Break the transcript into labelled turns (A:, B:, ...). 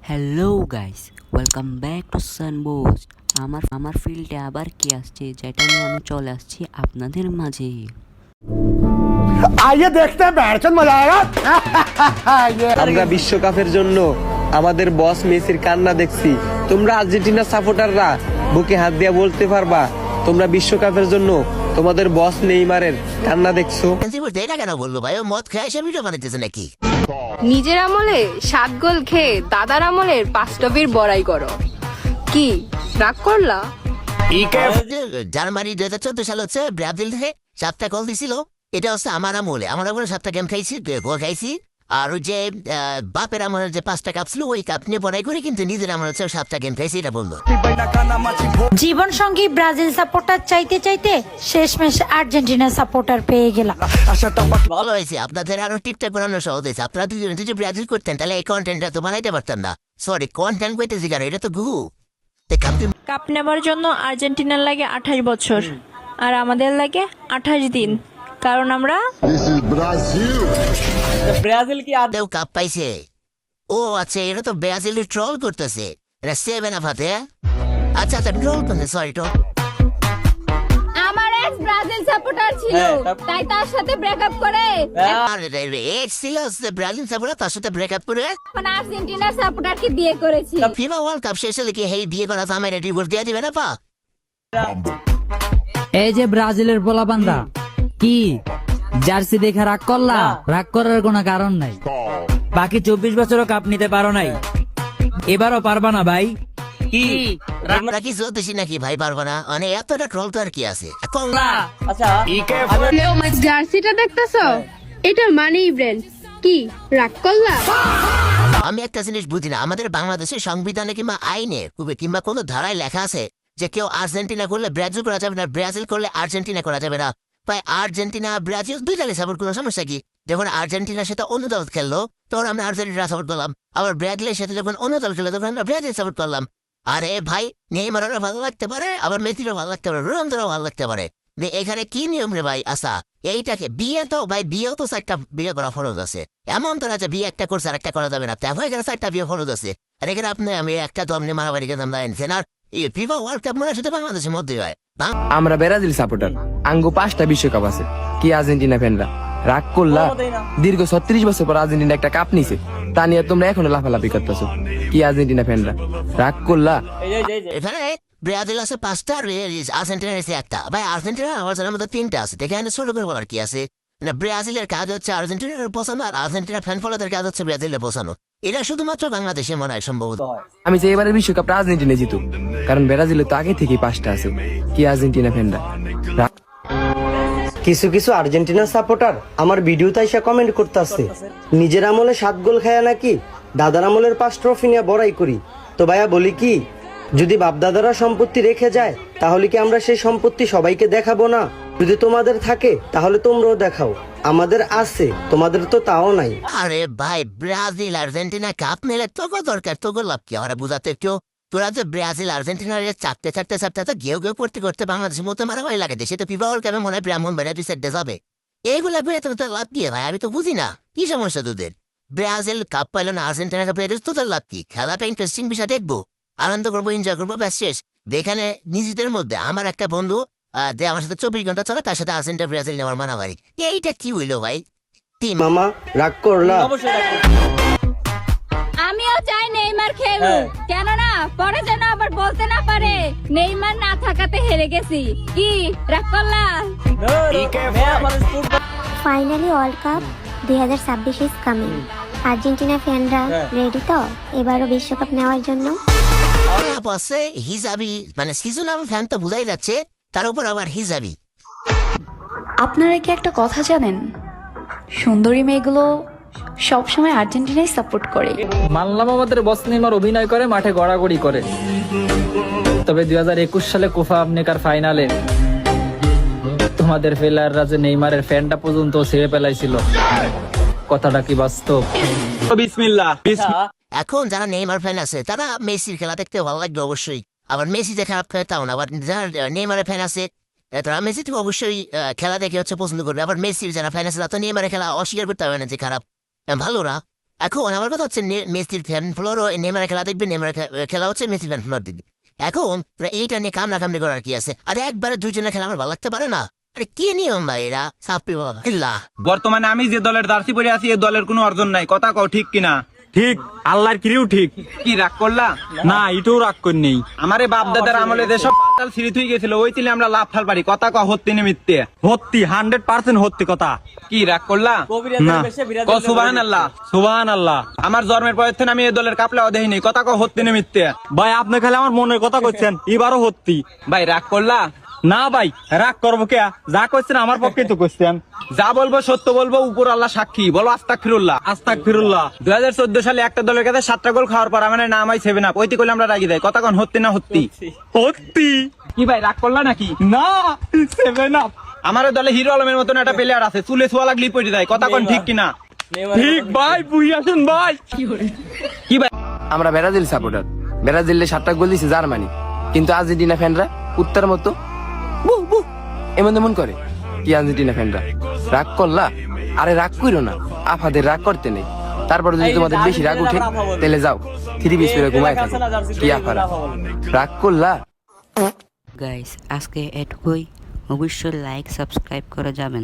A: Hello guys, welcome back to সানবোস্ট। আমার ফিল্ডে আবার কি আসছে যেটা নিয়ে আমি চলে আসছি আপনাদের মাঝে।
B: आइए देखते हैं बैठचंद मजा आएगा।
C: আমরা বিশ্বকাপের জন্য আমাদের বস মেসির কান্না দেখছি। তোমরা আর্জেন্টিনা সাপোর্টাররা বুকে হাত দিয়ে বলতে পারবা তোমরা বিশ্বকাপের জন্য তোমাদের বস নেইমারের কান্না দেখছো?
D: এটা কেন বলবো ভাই? ও মদ খেয়ে এসে ভিডিও বানাইতেছে নাকি?
E: নিজের আমলে 7 গোল খেয়ে দাদার আমলের 5 টবির বড়াই করো। কি রাগ করলা?
D: জার্মানি 2014 সাল হচ্ছে ব্রাজিল থেকে 7টা গোল দিছিল। এটা হচ্ছে আমার আমলে 7টা গেম খাইছি, গোল খাইছি। আর ওই যে বাপের আমলের যে 5টা কাপ ছিল ওই কাপ নিয়ে বড়াই করে কিন্তু নিজের আমলে হচ্ছে 7টা গেম খাইছি, এটা বললো।
F: জীবন সঙ্গী ব্রাজিল সাপোর্টার চাইতে চাইতে শেষমেশ আর্জেন্টিনা সাপোর্টার পেয়ে গেলাম।
D: ভালো হয়েছে, আপনাদের আরো টিকটক বানানো সহজ হয়েছে। আপনারা দুজনে যদি ব্রাজিল করতেন তাহলে এই কন্টেন্টটা তো বানাইতে পারতেন না। সরি, কন্টেন্ট কইতেছি কেন, এটা তো ঘু।
G: কাপ নেবার জন্য আর্জেন্টিনার লাগে 28 বছর আর আমাদের লাগে 28 দিন, কারণ আমরা
C: ব্রাজিল কি
D: আদেও কাপ পাইছে। ও আচ্ছা, এটা তো ব্রাজিল ট্রল করতেছে। এটা সেভেন আপ হাতে। আচ্ছা ট্রল করতে, সরি ট্রল।
E: আমার এক্স ব্রাজিল সাপোর্টার ছিল, তাই তার সাথে ব্রেকআপ করে
D: ব্রাজিল সাপোর্টার তার সাথে ব্রেকআপ করে
E: এখন আর্জেন্টিনা সাপোর্টারকে বিয়ে করেছি।
D: ফিফা ওয়ার্ল্ড কাপ শেষে লিখে হেই বিয়ে করা তো আমার ডিভোর্স দিয়ে দিবে না পা।
H: এই যে ব্রাজিলের পোলাপানরা কি জার্সি দেখে রাগ করলা? রাগ করার কোনো কারণ নাই। বাকি 24 বছরও কাপ নিতে পারো নাই, এবারও পারবা না ভাই। কি
D: আমরা কি জ্যোতিষী নাকি ভাই? পারবো না মানে এতটা ট্রল তো আর কি আছে।
E: জার্সিটা দেখতেছো? এটা মানেই ব্র্যান্ড। কি রাগ করলা?
D: আমি একটা জিনিস বুঝি না, আমাদের বাংলাদেশের সংবিধানে কিংবা আইনে কিংবা কোনো ধারায় লেখা আছে যে কেউ আর্জেন্টিনা করলে ব্রাজিল করা যাবে না, ব্রাজিল করলে আর্জেন্টিনা করা যাবে না। ভাই আর্জেন্টিনা ব্রাজিল দুই দলে সাপোর্ট করার সমস্যা কি? যখন আর্জেন্টিনার সাথে অন্য দল খেললো তখন আমরা আর্জেন্টিনা সাপোর্ট করলাম, আবার ব্রাজিলের সাথে যখন অন্য দল খেললো তখন আমরা ব্রাজিল সাপোর্ট করলাম। আরে ভাই, নেইমারেরও ভালো লাগতে পারে, আবার মেসিরও ভালো লাগতে পারে, রোনালদোরও ভালো লাগতে পারে। এখানে কি নিয়ম রে ভাই? আচ্ছা এইটাকে বিয়ে তো ভাই, বিয়েও তো 4টা বিয়ে করা ফরজ আছে। এমন তো না যে বিয়ে একটা করছে আর একটা করা যাবে না, তাই এখানে 4টা বিয়ে ফরজ আছে। আর এখানে আপনি আমি একটা দল নিয়ে মারামারি গেলাম এনেছেন। আর ফিফা ওয়ার্ল্ড কাপ মনে সাথে বাংলাদেশের মধ্যে হয়।
C: আমরা ব্রাজিল সাপোর্টার, আঙ্গু 5টা বিশ্বকাপ আছে। কি আর্জেন্টিনা ফ্যানরা রাগ করলা? দীর্ঘ 36 বছর পর আর্জেন্টিনা একটা কাপ নিছে, তা নিয়ে তোমরা এখনো লাফালাফি করতেছো। কি আর্জেন্টিনা ফ্যানরা রাগ করলা?
D: এখানে ব্রাজিল আছে 5টা আর আর্জেন্টিনা আছে 1টা। ভাই আর্জেন্টিনা আমার জানার মধ্যে 3টা আছে। এখানে ছোট করে বলার কি আছে? ব্রাজিলের কাজ হচ্ছে আর্জেন্টিনার বোঝানো, আর আর্জেন্টিনার ফ্যান ফলোদের কাজ হচ্ছে ব্রাজিলের বোঝানো। এটা শুধুমাত্র বাংলাদেশে মনে হয় সম্ভবত।
C: আমি যে এবারের বিশ্বকাপটা আর্জেন্টিনা জিতুক, কারণ ব্রাজিলের তো আগে থেকেই 5টা আছে। কি আর্জেন্টিনা ফ্যানরা
I: কিছু কিছু আর্জেন্টিনা সাপোর্টার আমার ভিডিওতে এসে কমেন্ট করতেছে নিজের আমলে 7 গোল খায় নাকি দাদার আমলের 5 ট্রফি নিয়ে বড়াই করি। তো ভাইয়া বলি কি, যদি বাপদাদারা সম্পত্তি রেখে যায় তাহলে কি আমরা সেই সম্পত্তি সবাইকে দেখাবো না? যদি তোমাদের থাকে তাহলে তোমরাও দেখাও, আমাদের আছে, তোমাদের তো তাও নাই।
D: আরে ভাই, ব্রাজিল আর্জেন্টিনা কাপ নিলে তোকে দরকার, তোকে লাভ কি? ওরা বুঝাতে কেউ তোরা যে ব্রাজিল আর্জেন্টিনার চাপতে তো গেউ করতে করতে বাংলাদেশের মতো মারামারি লাগে। দেশে তো ফিফা ওয়ার্ল্ড কাপে মনে হয় ব্রাহ্মণ বেড়া দুই সাইডে যাবে। এইগুলা বেড়ে তো লাভ কি ভাই? আমি তো বুঝি না কি সমস্যা তোদের। ব্রাজিল কাপ পাইল না, আর্জেন্টিনা কাপ পেয়ে তোদের লাভ কি? খেলাটা ইন্টারেস্টিং বিষয়, দেখবো, আনন্দ করবো, এনজয় করবো, ব্যাস শেষ। যেখানে নিজেদের মধ্যে আমার একটা বন্ধু যে আমার সাথে 24 ঘন্টা চলে, তার সাথে আর্জেন্টিনা ব্রাজিল নেওয়ার মারামারি, এইটা কি হইলো ভাই?
I: মামা রাগ করলা?
E: আমিও চাই নেইমার খেলুক, কেননা পরে যেন আবার বলতে না পারে নেইমার না থাকাতে হেরে গেছি। কি রাগ করলা?
J: Finally world cup 2026 is coming. Argentina ফ্যানরা রেডি তো এবারও বিশ্বকাপ নেওয়ার জন্য?
D: বসে হিজাবি মানে সিজনাল ফ্যান তো বোঝাই যাচ্ছে, তার উপর আবার হিজাবি।
G: আপনারা কি একটা কথা জানেন? সুন্দরী মেয়েগুলো সবসময় আর্জেন্টিনাই সাপোর্ট করে।
H: মানলাম আমাদের বস নেইমার অভিনয় করে, মাঠে গড়াগড়ি করে, তবে 2021 সালে কোপা আমেরিকার ফাইনালে তোমাদের প্লেয়াররা যে নেইমারের ফ্যানটা পর্যন্ত ছেড়ে পেলাইছিল, কথাটা কি বাস্তব? বিসমিল্লাহ।
D: এখন যারা নেইমার ফ্যান আছে তারা মেসির খেলা দেখতে ভালো লাগবে অবশ্যই, আবার মেসি যে খারাপ খেলে তাও না। আবার যারা নেইমারের ফ্যান আছে তারা মেসি থেকে অবশ্যই খেলা দেখে হচ্ছে পছন্দ করবে। আবার মেসির যারা ফ্যান আছে তারা তো নেইমারের খেলা অস্বীকার করতে হবে না যে খারাপ, ভালো না। এখন আমার কথা হচ্ছে মেসির ফ্যান ফলোয়ারও নেমারের খেলা দেখবে, নেমারের খেলা হচ্ছে মেসির ফ্যান ফলোয়ার দেখবে। এখন এইটা নিয়ে কামড়ি করার কি আছে? আরে একবারে দুইজনের খেলা আমার ভালো লাগতে পারে না? আরে কি নিয়ম ভাই এরা সাপ্পি বাবা হিল্লা।
C: বর্তমানে আমি যে দলের জার্সি পরে আছি এই দলের কোনো অর্জন নাই, কথা কও ঠিক কিনা?
H: ঠিক, আল্লাহর কিরিও ঠিক।
C: কি রাগ করলা?
H: না, এটাও রাগ করি নেই।
C: আমারে বাপ দাদার আমলে যেসব পাতাল সিঁড়ি থুই গেছিল ওই ছিলে আমরা লাভ ফাল পারি, কথা কও হত্যি নিমিত্তে।
H: হত্যি 100% হত্যি কথা।
C: কি রাগ করলা?
H: না,
C: কও সুবহানাল্লাহ।
H: সুবহানাল্লাহ।
C: আমার জন্মের পর থেকে আমি এই দলের কাপলাও দেখিনি, কথা কও হত্যি নিমিত্তে।
H: ভাই আপনি খালি আমার মনের কথা কইছেন, এবারও হত্যি।
C: ভাই রাগ করলা?
H: না ভাই, রাগ করবো কে? যা কইছেন আমার পক্ষেই তো কইছেন।
C: যা বলবো সত্য বলবো, উপর আল্লাহ সাক্ষী। বলো আস্তাগফিরুল্লাহ।
H: আস্তাগফিরুল্লাহ।
C: 2014 সালে একটা দলের কাছে 7টা গোল খাওয়ার পর আমার নাম হয় 7 আপ, ওইটি করলে আমরা রাগি দেয়, কথা কন হত্যি না হত্যি?
H: হত্যি।
C: কি ভাই রাগ করলা নাকি?
H: না, 7 আপ।
C: আমার দলে হিরো আলমের মতন একটা প্লেয়ার আছে, চুলে ছোয়া লাগলি পড়ে যায়, কথা কন ঠিক কিনা?
H: ঠিক ভাই, বুঝি আসেন ভাই।
C: কি ভাই?
K: আমরা ব্রাজিল সাপোর্টার। ব্রাজিলে 7টা গোল দিছে জার্মানি, কিন্তু আর্জেন্টিনা ফ্যানরা উত্তর মতো এমন করে। কি আর্জেন্টিনা ফ্যানরা রাগ করলা? আরে রাগ কইরো না, আফাদের রাগ করতে নেই। তারপরে যদি তোমাদের বেশি রাগ উঠে তাহলে যাও 3 পিস করে ঘুমায় থাকো। কি আফারা রাগ করলা?
A: গাইস আজকে এটুকুই, অবশ্যই লাইক সাবস্ক্রাইব করে যাবেন।